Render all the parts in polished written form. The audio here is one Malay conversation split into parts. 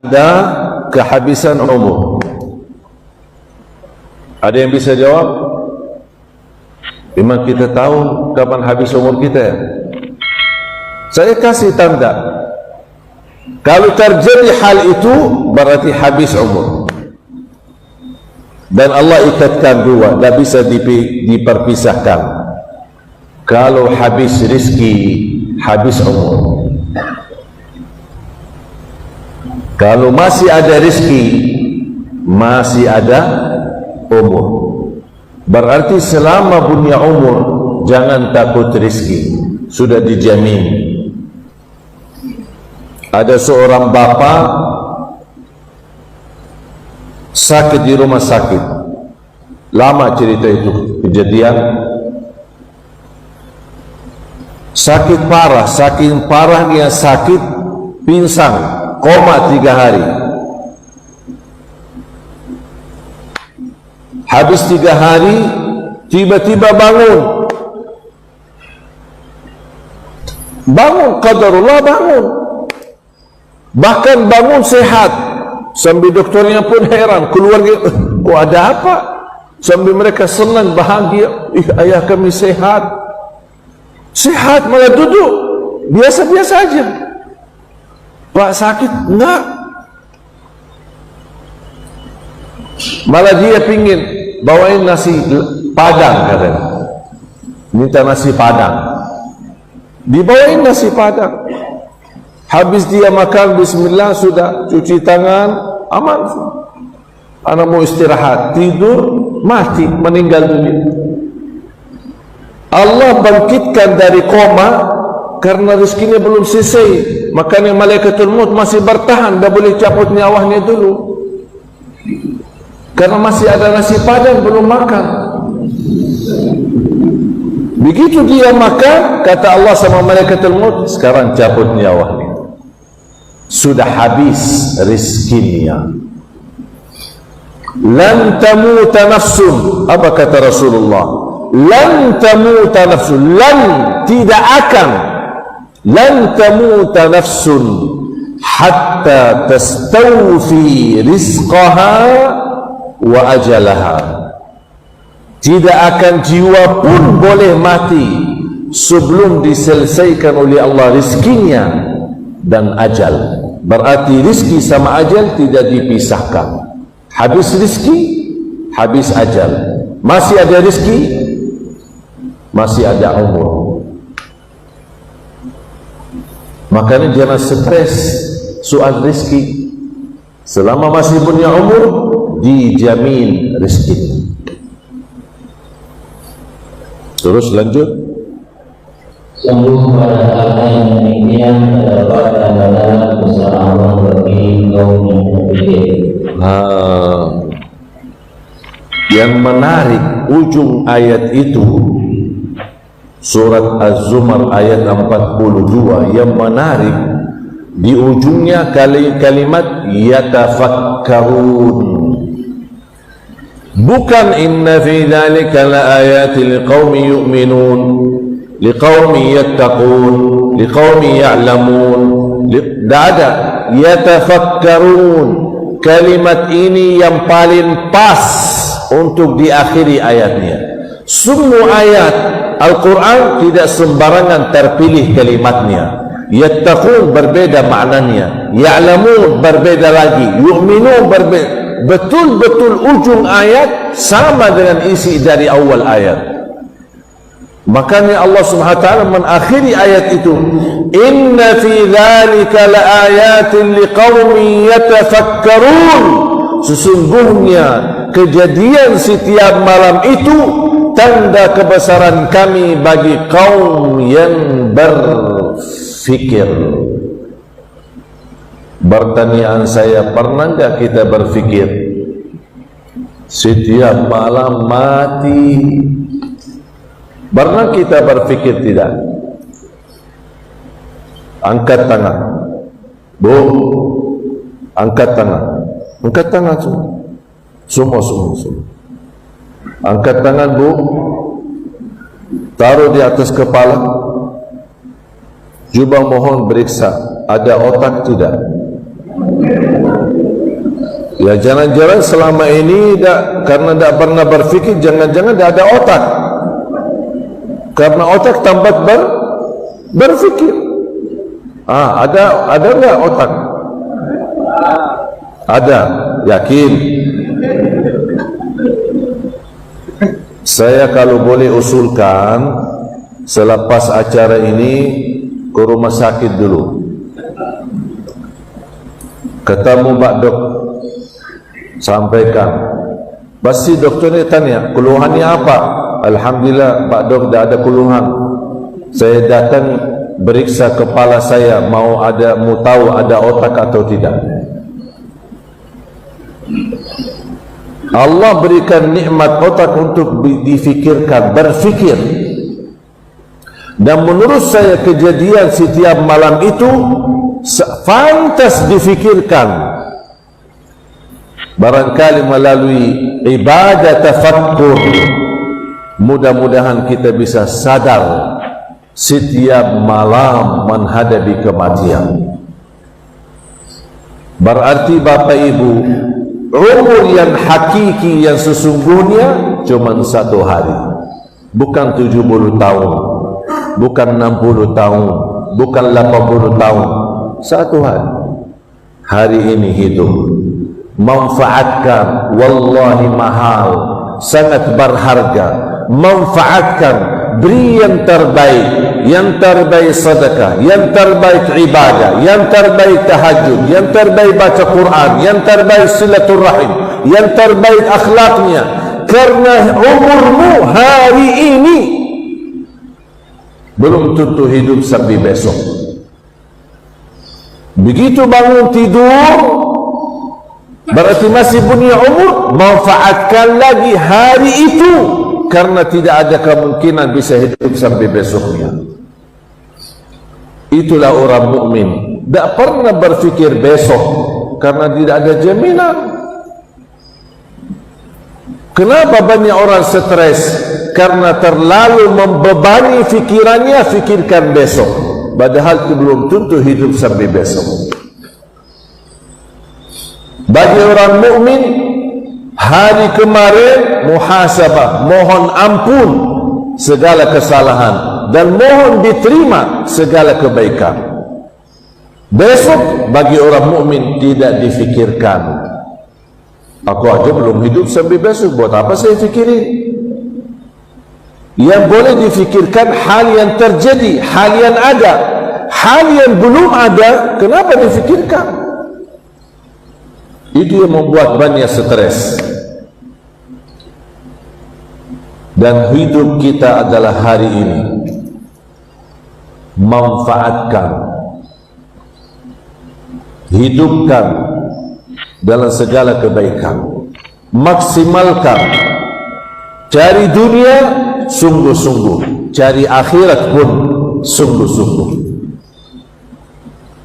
ada kehabisan umur? Ada yang bisa jawab? Memang kita tahu kapan habis umur kita ya? Saya kasih tanda. Kalau terjadi hal itu berarti habis umur. Dan Allah ikatkan dua, tidak bisa diperpisahkan. Kalau habis rezeki, habis umur. Kalau masih ada rezeki, masih ada umur. Berarti selama punya umur, jangan takut rezeki, sudah dijamin. Ada seorang bapa sakit di rumah sakit. Lama cerita itu kejadian. Sakit parah, saking parahnya sakit, pingsan, koma 3 hari. Habis 3 hari, tiba-tiba bangun. Bangun, qadarullah bangun. Bahkan bangun sehat. Sambil doktornya pun heran, keluarga, kok ada apa? Sambil mereka senang, bahagia, ayah kami sehat. Sehat, malah duduk biasa-biasa aja. Pak sakit? Enggak. Malah dia pingin bawain nasi padang katanya. Minta nasi padang. Dibawain nasi padang. Habis dia makan, bismillah, sudah cuci tangan, aman. Anak mau istirahat, tidur, mati, meninggal dunia. Allah bangkitkan dari koma karena rezekinya belum selesai. Makanya malaikatul maut masih bertahan, dah boleh cabut nyawanya dulu. Karena masih ada nasi padang belum makan. Begitu dia makan, kata Allah sama malaikatul maut, sekarang cabut nyawanya. Sudah habis rezekinya. Lan tamuta nafsun. Apa kata Rasulullah? Lan tamuta nafsun. Lan, tidak akan. Lan tamuta nafsun hatta tastawfi rizqaha wa ajalaha. Tidak akan jiwa pun boleh mati sebelum diselesaikan oleh Allah rezekinya dan ajal. Berarti rezeki sama ajal tidak dipisahkan. Habis rezeki, habis ajal. Masih ada rezeki, masih ada umur. Makanya jangan stres soal rezeki. Selama masih punya umur, dijamin rezeki. Terus lanjut. Sungguh pada kata yang demikian terdapat tanda besar Allah bagi kaum yang berpikir. Yang menarik ujung ayat itu, surat Az-Zumar ayat 42, yang menarik di ujungnya kalimat yatafakkarun. Bukan inna fi dzalika laayatil liqaumin yu'minun, liqaumin yattaqun, liqaumin ya'lamun. Tidak ada. Yatafakkarun. Kalimat ini yang paling pas untuk diakhiri ayatnya. Semua ayat Al-Quran tidak sembarangan terpilih kalimatnya. Yattaqun berbeda maknanya, ya'lamun berbeda lagi, yu'minun berbeda. Betul-betul ujung ayat sama dengan isi dari awal ayat. Makanya Allah Subhanahu wa taala mengakhiri ayat itu, inna fi dzalika laayatin liqaumin yatafakkarun. Sesungguhnya kejadian setiap malam itu tanda kebesaran kami bagi kaum yang berfikir. Pertanyaan saya, pernah enggak kita berfikir setiap malam mati? Pernah kita berfikir tidak? Angkat tangan. Bu, angkat tangan. Angkat tangan semua. Semua. Angkat tangan, Bu. Taruh di atas kepala. Cuba mohon periksa, ada otak tidak? Ya jangan-jangan selama ini karena tidak pernah berfikir, jangan-jangan tidak ada otak. Karena otak tambat berfikir. Ada enggak otak? Ada, yakin. Saya kalau boleh usulkan, selepas acara ini ke rumah sakit dulu, ketemu Pak Dok, sampaikan. Pasti doktornya tanya, keluhannya apa? Alhamdulillah Pak Dok tidak ada keluhan. Saya datang beriksa kepala saya, mau tahu ada otak atau tidak. Allah berikan nikmat otak untuk difikirkan, berfikir. Dan menurut saya kejadian setiap malam itu pantas difikirkan. Barangkali melalui ibadah tafakkur, mudah-mudahan kita bisa sadar setiap malam menghadapi kematian. Berarti Bapak Ibu, umur yang hakiki, yang sesungguhnya cuma 1 hari, bukan 70 tahun, bukan 60 tahun, bukan 80 tahun. 1 hari. Hari ini hidup, manfaatkan. Wallahi mahal, sangat berharga. Manfaatkan, beri yang terbaik. Yang terbaik sedekah, yang terbaik ibadah, yang terbaik tahajud, yang terbaik baca Quran, yang terbaik silaturahim, yang terbaik akhlaknya. Karena umurmu hari ini belum tentu hidup sampai besok. Begitu bangun tidur, berarti masih punya umur, manfaatkan lagi hari itu, karena tidak ada kemungkinan bisa hidup sampai besoknya. Itulah orang mukmin, tidak pernah berfikir besok, karena tidak ada jaminan. Kenapa banyak orang stres? Karena terlalu membebani fikirannya, fikirkan besok, padahal itu belum tentu hidup sampai besok. Bagi orang mukmin, hari kemarin muhasabah, mohon ampun segala kesalahan dan mohon diterima segala kebaikan. Besok bagi orang mukmin tidak difikirkan. Aku aja belum hidup sampai besok, buat apa saya fikirin? Yang boleh difikirkan hal yang terjadi, hal yang ada. Hal yang belum ada, kenapa difikirkan? Itu yang membuat banyak stres. Dan hidup kita adalah hari ini. Manfaatkan, hidupkan dalam segala kebaikan, maksimalkan. Cari dunia sungguh-sungguh, cari akhirat pun sungguh-sungguh.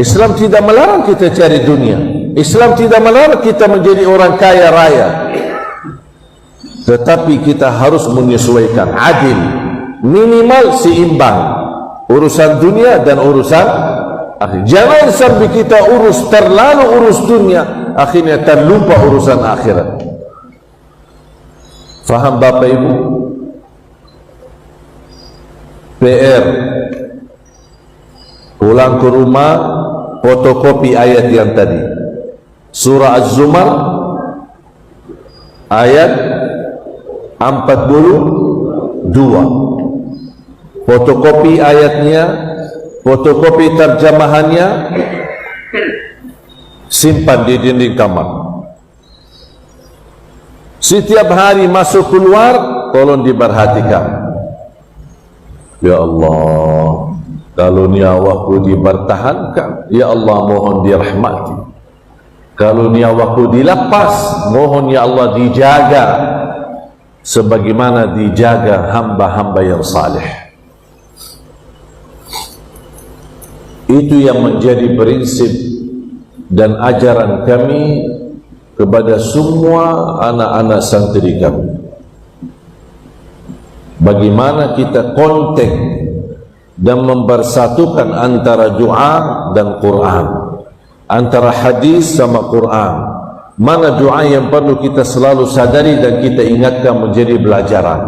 Islam tidak melarang kita cari dunia, Islam tidak melarang kita menjadi orang kaya raya, tetapi kita harus menyesuaikan, adil, minimal seimbang urusan dunia dan urusan akhir. Jangan sampai kita terlalu urus dunia, akhirnya terlupa urusan akhirat. Faham Bapak Ibu? PR, pulang ke rumah, fotokopi ayat yang tadi, surah Az-Zumar ayat 42. Fotokopi ayatnya, fotokopi terjemahannya, simpan di dinding kamar. Setiap hari masuk keluar, tolong diperhatikan. Ya Allah, kalau nyawaku dipertahankan, ya Allah mohon dirahmati. Kalau nyawaku dilepas, mohon ya Allah dijaga sebagaimana dijaga hamba-hamba yang saleh. Itu yang menjadi prinsip dan ajaran kami kepada semua anak-anak santri kami. Bagaimana kita kontak dan mempersatukan antara doa dan Quran, antara hadis sama Quran, mana doa yang perlu kita selalu sadari dan kita ingatkan menjadi pelajaran.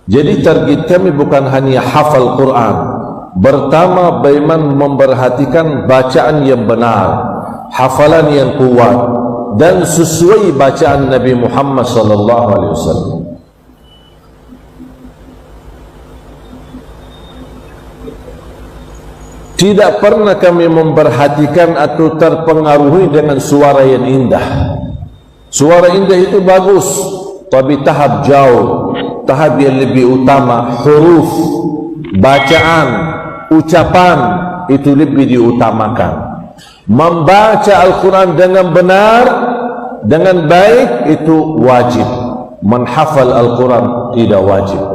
Jadi target kami bukan hanya hafal Quran, pertama bagaimana memperhatikan bacaan yang benar, hafalan yang kuat dan sesuai bacaan Nabi Muhammad sallallahu alaihi wasallam. Tidak pernah kami memperhatikan atau terpengaruhi dengan suara yang indah. Suara indah itu bagus, tapi tahap jauh, tahap yang lebih utama, huruf, bacaan, ucapan itu lebih diutamakan. Membaca Al-Quran dengan benar, dengan baik itu wajib. Menghafal Al-Quran tidak wajib.